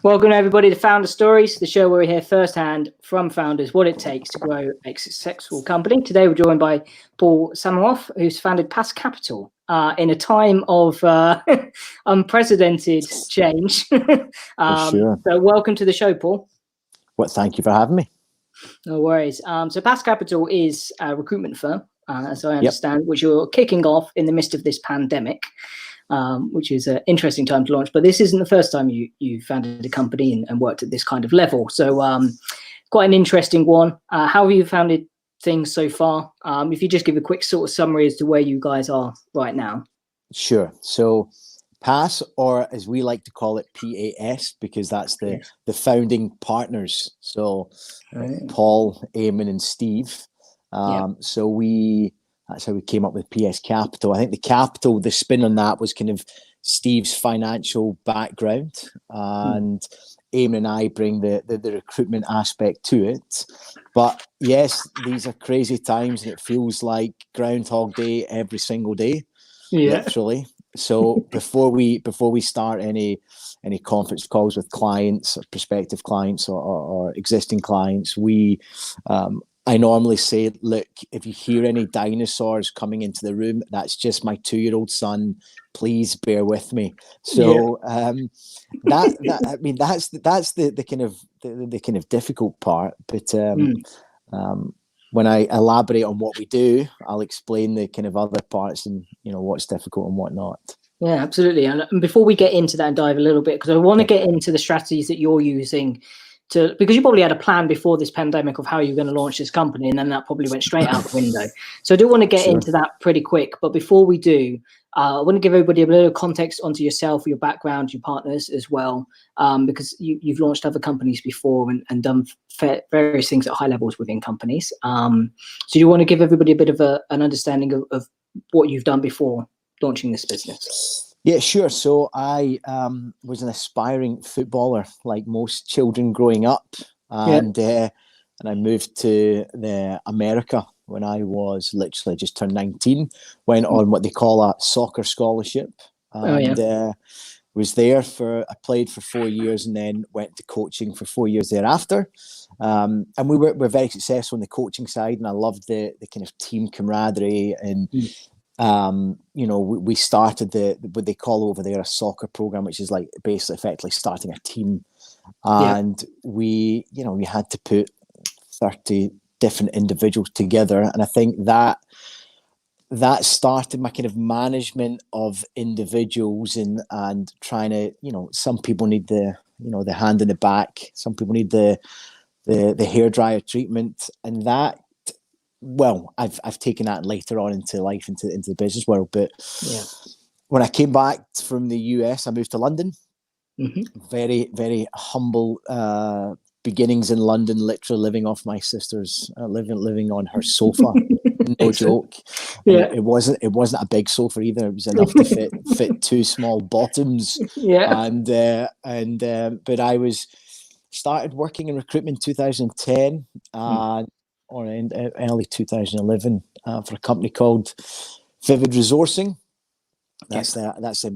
Welcome everybody to Founder Stories, the show where we hear firsthand from founders what it takes to grow a successful company. Today we're joined by Paul Sammeroff, who's founded Pass Capital in a time of unprecedented change. Sure. So welcome to the show, Paul. Well, thank you for having me. No worries. So Pass Capital is a recruitment firm, as I understand, which you're kicking off in the midst of this pandemic. Which is an interesting time to launch, but this isn't the first time you founded a company and worked at this kind of level. So quite an interesting one. How have you founded things so far? If you just give a quick sort of summary as to where you guys are right now. Sure. So Pass, or as we like to call it, PAS, because that's the founding partners. So Paul, Eamon and Steve. So that's how we came up with PS Capital. I think the spin on that was kind of Steve's financial background, and Eamon and I bring the recruitment aspect to it. But yes, these are crazy times, and it feels like Groundhog Day every single day, literally. So before we start any conference calls with clients or prospective clients or existing clients, I normally say, look, if you hear any dinosaurs coming into the room, that's just my 2-year-old son. Please bear with me. So that's the kind of difficult part. But when I elaborate on what we do, I'll explain the kind of other parts and what's difficult and what not. Yeah, absolutely. And before we get into that and dive a little bit, because I want to get into the strategies that you're using because you probably had a plan before this pandemic of how you're going to launch this company, and then that probably went straight out the window. So I do want to get into that pretty quick. But before we do, I want to give everybody a little context onto yourself, your background, your partners as well, because you've launched other companies before and done various things at high levels within companies. So you want to give everybody a bit of an understanding of what you've done before launching this business? Yeah, sure. So I was an aspiring footballer, like most children growing up, and I moved to America when I was literally just turned 19. Went on what they call a soccer scholarship, and was there I played for 4 years, and then went to coaching for 4 years thereafter. And we were very successful on the coaching side, and I loved the kind of team camaraderie and. We started what they call over there a soccer program, which is like basically effectively starting a team, and we had to put 30 different individuals together, and I think that started my kind of management of individuals and trying to some people need the the hand in the back, some people need the hairdryer treatment, and that. Well, I've taken that later on into life, into the business world. But when I came back from the US, I moved to London. Very, very humble beginnings in London. Literally living off my sister's, living on her sofa. No joke. It wasn't a big sofa either. It was enough to fit 2 small bottoms. But I started working in recruitment in 2010 or in early 2011 for a company called Vivid Resourcing. That's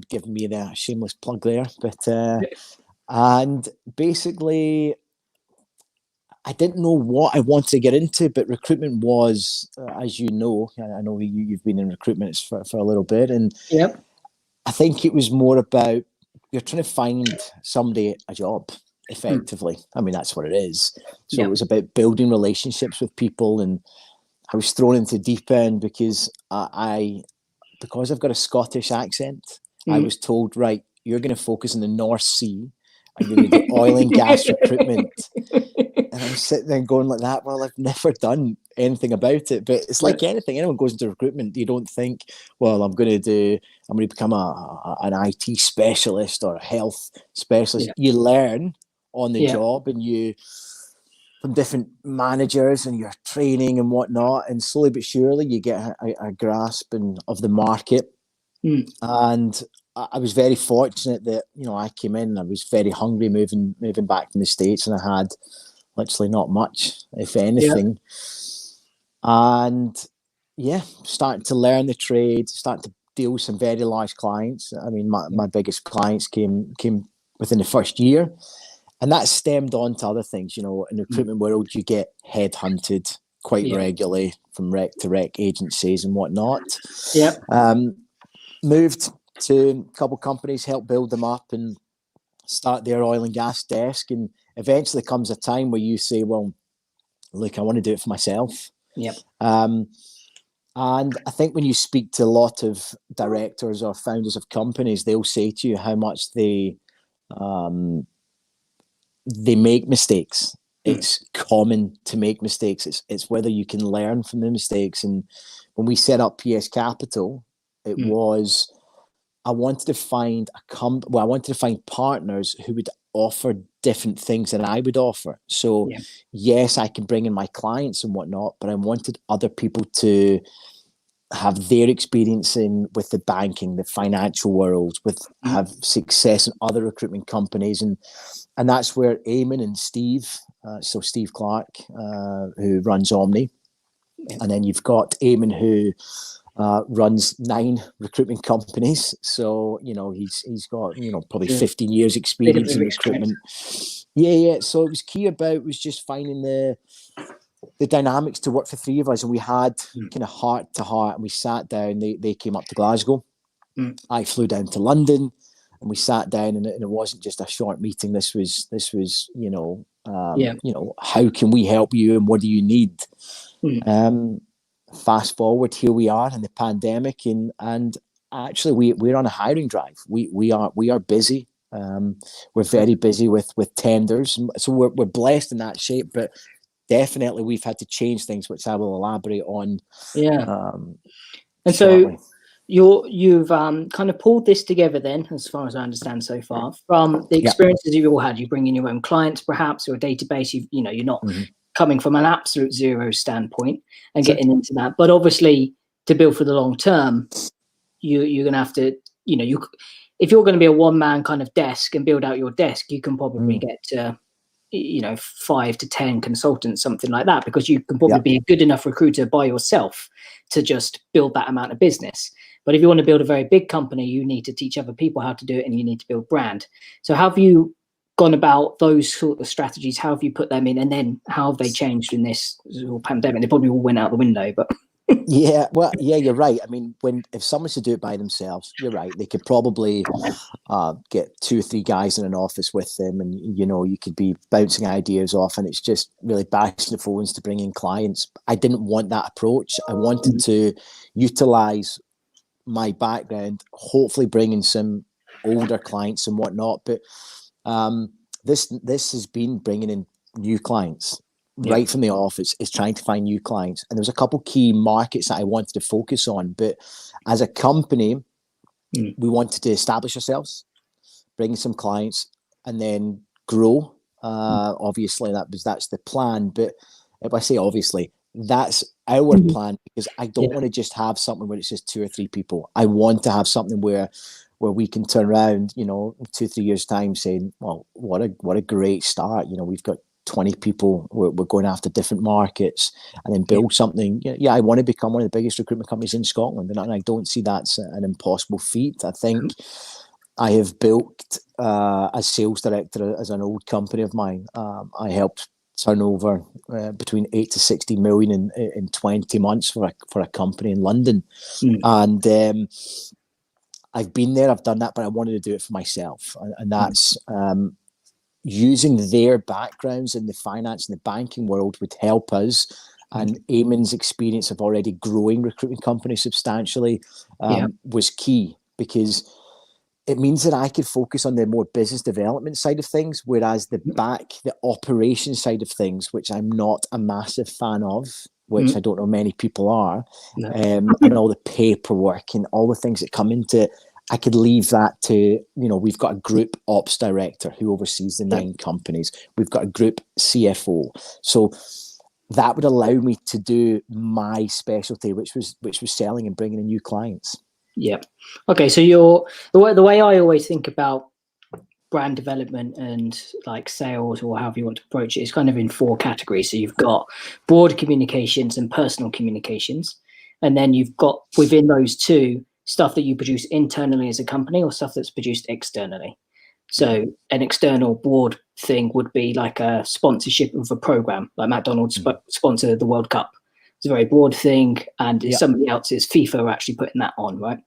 giving me the shameless plug there. But and basically, I didn't know what I wanted to get into, but recruitment was, as you know, I know you've been in recruitment for a little bit, and I think it was more about you're trying to find somebody a job. Effectively, I mean that's what it is. So it was about building relationships with people, and I was thrown into deep end because because I've got a Scottish accent. I was told, right, you're going to focus on the North Sea, and you're going to do oil and gas recruitment. And I'm sitting there going like that. Well, I've never done anything about it, but it's like anything. Anyone goes into recruitment, you don't think, well, I'm going to become an IT specialist or a health specialist. You learn on the job, and you from different managers and your training and whatnot, and slowly but surely you get a grasp of the market. And I was very fortunate that I came in and I was very hungry moving back from the States, and I had literally not much, if anything. And starting to learn the trade, starting to deal with some very large clients. I mean, my biggest clients came within the first year. and that stemmed on to other things. In the recruitment world, you get headhunted quite regularly from rec to rec agencies and whatnot. Yeah. Moved to a couple of companies, helped build them up and start their oil and gas desk. And eventually comes a time where you say, well, look, I want to do it for myself. Yep. And I think when you speak to a lot of directors or founders of companies, they'll say to you how much they make mistakes. It's common to make mistakes. It's whether you can learn from the mistakes. And when we set up PS Capital, it was, I wanted to find I wanted to find partners who would offer different things than I would offer. So yes, I can bring in my clients and whatnot, but I wanted other people to have their experience with the banking, the financial world, have success in other recruitment companies. And that's where Eamon and Steve, so Steve Clark, who runs Omni. And then you've got Eamon, who runs 9 recruitment companies. So, he's got, probably 15 years experience in recruitment. Yeah. So it was key was just finding the dynamics to work for 3 of us. And we had kind of heart to heart, and we sat down. They came up to Glasgow. I flew down to London, and we sat down, and it wasn't just a short meeting. This was, how can we help you and what do you need? Fast forward, here we are in the pandemic, and actually we're on a hiring drive. We are busy. We're very busy with tenders, so we're blessed in that shape. But definitely, we've had to change things, which I will elaborate on. And shortly. so you've kind of pulled this together then, as far as I understand so far, from the experiences you've all had. You bring in your own clients, perhaps, or a database. You're not coming from an absolute zero standpoint and getting into that. But obviously, to build for the long term, you're going to have to, if you're going to be a one-man kind of desk and build out your desk, you can probably get to, 5 to 10 consultants, something like that, because you can probably be a good enough recruiter by yourself to just build that amount of business. But if you want to build a very big company, you need to teach other people how to do it, and you need to build brand. So how have you gone about those sort of strategies? How have you put them in, and then how have they changed in this pandemic? They probably all went out the window, but you're right. I mean, if someone's to do it by themselves, you're right. They could probably get 2 or 3 guys in an office with them, and you could be bouncing ideas off, and it's just really bashing the phones to bring in clients. I didn't want that approach. I wanted to utilize my background, hopefully bring in some older clients and whatnot. But this has been bringing in new clients. Right from the office, is trying to find new clients. And there was a couple key markets that I wanted to focus on. But as a company, we wanted to establish ourselves, bring in some clients, and then grow. Obviously, that's the plan. But if I say obviously, that's our plan, because I don't want to just have something where it's just 2 or 3 people. I want to have something where we can turn around, 2 or 3 years' time, saying, well, what a great start. We've got 20 people, we're going after different markets, and then build something. I want to become one of the biggest recruitment companies in Scotland, and I don't see that's an impossible feat. I think I have built as sales director as an old company of mine. I helped turn over between 8 to 60 million in 20 months for a company in London. And I've been there, I've done that, but I wanted to do it for myself, and that's using their backgrounds in the finance and the banking world would help us. And Eamon's experience of already growing recruitment companies substantially was key, because it means that I could focus on the more business development side of things, whereas the operations side of things, which I'm not a massive fan of, which I don't know many people are, and all the paperwork and all the things that come into it, I could leave that to, we've got a group ops director who oversees the 9 companies. We've got a group CFO. So that would allow me to do my specialty, which was selling and bringing in new clients. Yeah. Okay. So the way I always think about brand development and like sales, or however you want to approach it, is kind of in 4 categories. So you've got broad communications and personal communications. And then you've got within those 2, stuff that you produce internally as a company, or stuff that's produced externally. So an external broad thing would be like a sponsorship of a program, like McDonald's sponsor the World Cup. It's a very broad thing, and it's somebody else's. FIFA are actually putting that on, right?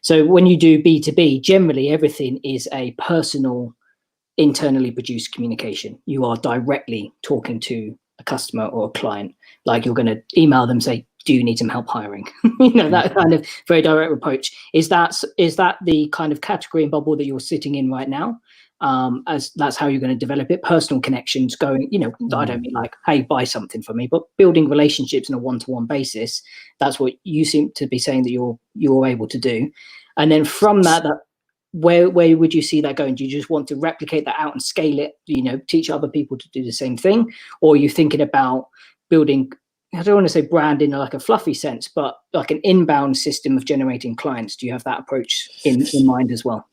So when you do B2B, generally everything is a personal, internally produced communication. You are directly talking to a customer or a client. Like you're going to email them, say, do you need some help hiring? That kind of very direct approach. Is that the kind of category and bubble that you're sitting in right now? As that's how you're going to develop it, personal connections going, I don't mean like, hey, buy something from me, but building relationships on a one-to-one basis. That's what you seem to be saying that you're able to do. And then from that where would you see that going? Do you just want to replicate that out and scale it, teach other people to do the same thing? Or are you thinking about building, I don't want to say brand in like a fluffy sense, but like an inbound system of generating clients? Do you have that approach in mind as well?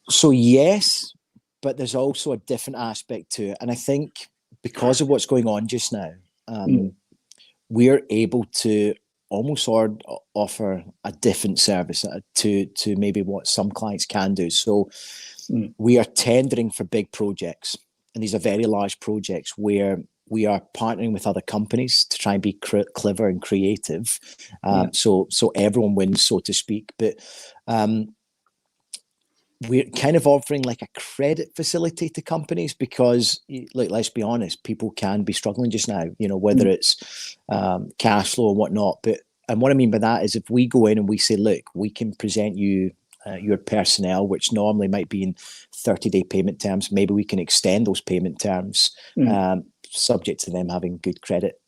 So yes, but there's also a different aspect to it. And I think because of what's going on just now, we're able to almost offer a different service to maybe what some clients can do. So we are tendering for big projects, and these are very large projects where we are partnering with other companies to try and be clever and creative. So everyone wins, so to speak. But we're kind of offering like a credit facility to companies because, like, let's be honest, people can be struggling just now, whether it's cash flow or whatnot. And what I mean by that is if we go in and we say, look, we can present you your personnel, which normally might be in 30-day payment terms, maybe we can extend those payment terms, subject to them having good credit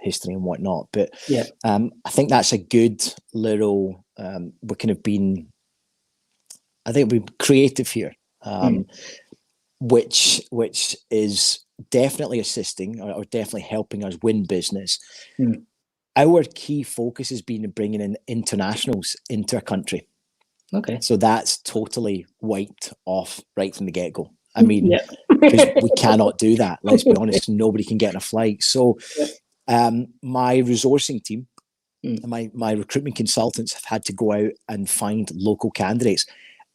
history and whatnot. But I think that's a good little, we're kind of being, I think we're creative here, which is definitely assisting or definitely helping us win business. Our key focus has been bringing in internationals into our country. Okay. So that's totally wiped off right from the get-go. I mean, because we cannot do that. Let's be honest, nobody can get on a flight. So my resourcing team, and my recruitment consultants have had to go out and find local candidates.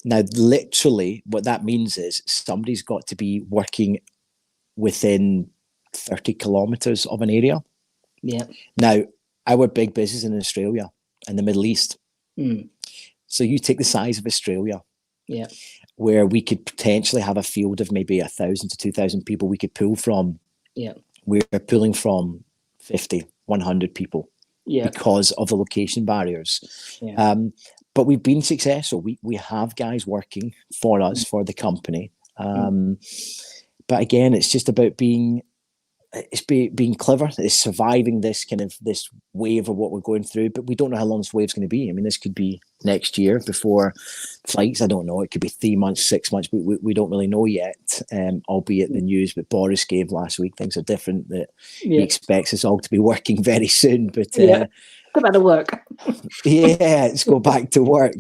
Now, literally, what that means is somebody's got to be working within 30 kilometers of an area. Yeah. Now, our big business in Australia and the Middle East. So you take the size of Australia, where we could potentially have a field of maybe 1,000 to 2,000 people we could pull from. Yeah. We're pulling from 50, 100 people because of the location barriers. Yeah. But we've been successful. We have guys working for us, for the company. But again, it's just about being clever. It's surviving this this wave of what we're going through. But we don't know how long this wave's going to be. I mean, this could be next year before flights. I don't know. It could be 3 months, 6 months. We don't really know yet. Albeit the news that Boris gave last week, things are different. That he expects us all to be working very soon. But go back to work. Let's go back to work.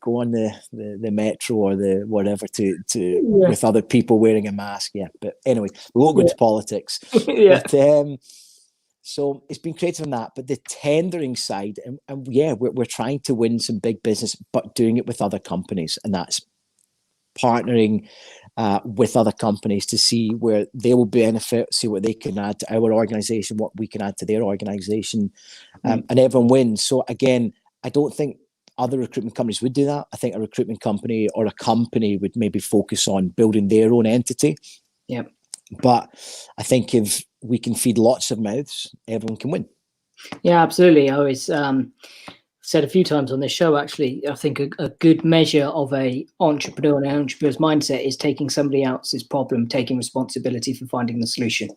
Go on the metro or the whatever to with other people wearing a mask. But anyway, we won't go into politics. But, so it's been creative on that. But the tendering side, and we're trying to win some big business, but doing it with other companies, and that's partnering with other companies to see where they will benefit, see what they can add to our organization, what we can add to their organization, and everyone wins. So again, I don't think other recruitment companies would do that. I think a recruitment company or a company would maybe focus on building their own entity. Yeah. But I think if we can feed lots of mouths, everyone can win. Yeah, absolutely. I always said a few times on this show, actually, I think a good measure of an entrepreneur and an entrepreneur's mindset is taking somebody else's problem, taking responsibility for finding the solution.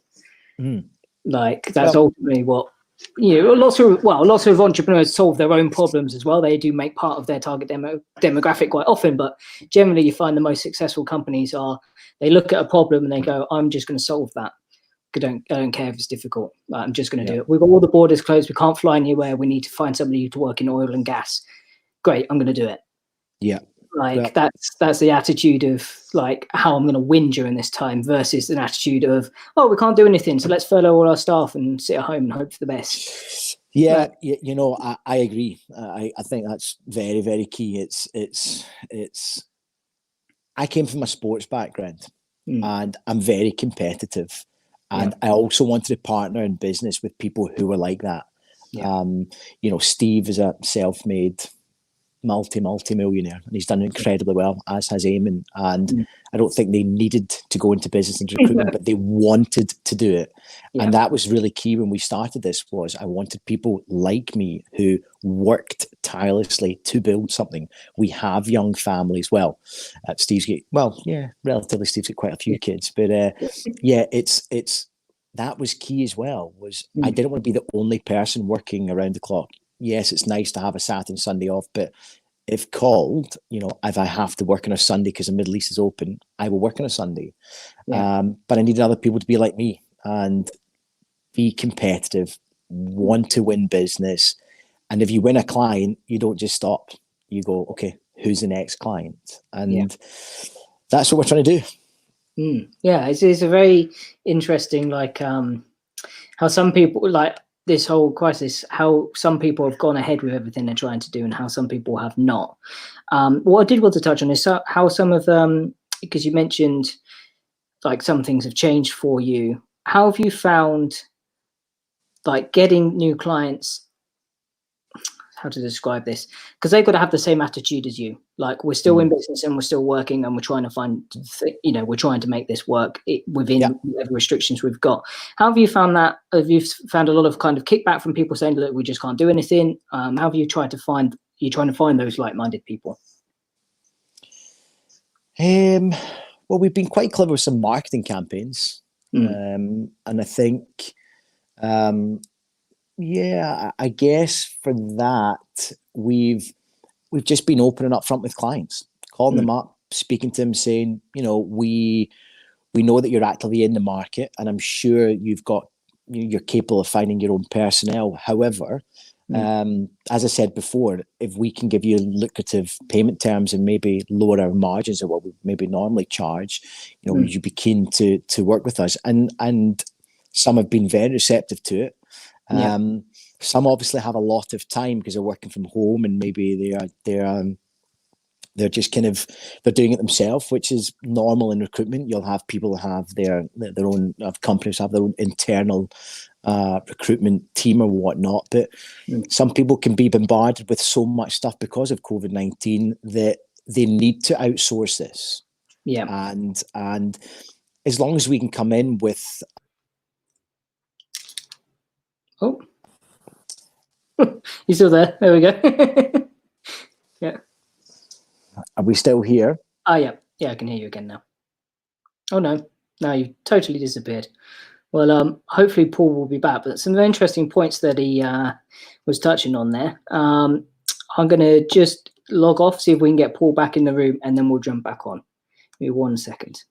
Like that's ultimately what, lots of entrepreneurs solve their own problems as well. They do make part of their target demographic quite often, but generally you find the most successful companies they look at a problem and they go, I'm just going to solve that. I don't care if it's difficult. I'm just going to do it. We've got all the borders closed. We can't fly anywhere. We need to find somebody to work in oil and gas. Great, I'm going to do it. Yeah. That's the attitude of like how I'm going to win during this time versus an attitude of, we can't do anything, so let's furlough all our staff and sit at home and hope for the best. Yeah, I agree. I think that's very, very key. It's I came from a sports background, and I'm very competitive. And I also wanted to partner in business with people who were like that. Steve is a self-made multi-millionaire, and he's done incredibly well, as has Eamon. And I don't think they needed to go into business and recruitment, but they wanted to do it. And that was really key when we started this, was I wanted people like me who worked tirelessly to build something. We have young families. Well, Steve's relatively, Steve's got quite a few kids, but it's that was key as well, was I didn't want to be the only person working around the clock. Yes, it's nice to have a Saturday and Sunday off, but if called, if I have to work on a Sunday because the Middle East is open, I will work on a Sunday. But I needed other people to be like me and be competitive, want to win business. And if you win a client, you don't just stop. You go, okay, who's the next client? And that's what we're trying to do. Yeah, it's a very interesting, how some people, like this whole crisis, how some people have gone ahead with everything they're trying to do and how some people have not. What I did want to touch on is how some of them, because you mentioned like some things have changed for you. How have you found like getting new clients? How to describe this? Because they've got to have the same attitude as you. Like, we're still in business and we're still working and we're trying to find, we're trying to make this work within whatever restrictions we've got. How have you found that? Have you found a lot of kind of kickback from people saying, look, we just can't do anything? How have you tried to find, trying to find those like-minded people? Well, we've been quite clever with some marketing campaigns. And I think, I guess for that, we've just been open and upfront with clients, calling them up, speaking to them, saying, we know that you're actively in the market, and I'm sure you're capable of finding your own personnel. However, as I said before, if we can give you lucrative payment terms and maybe lower our margins than what we maybe normally charge, would you be keen to work with us? And some have been very receptive to it. Some obviously have a lot of time because they're working from home, and maybe they're just they're doing it themselves, which is normal in recruitment. You'll have people who have their own companies have their own internal recruitment team or whatnot. But some people can be bombarded with so much stuff because of COVID-19 that they need to outsource this. And as long as we can come in with you still there? There we go. Are we still here? Oh, yeah, I can hear you again now. Oh no, you've totally disappeared. Well, hopefully Paul will be back, but some interesting points that he was touching on there. I'm going to just log off, see if we can get Paul back in the room, and then we'll jump back on. Give me 1 second.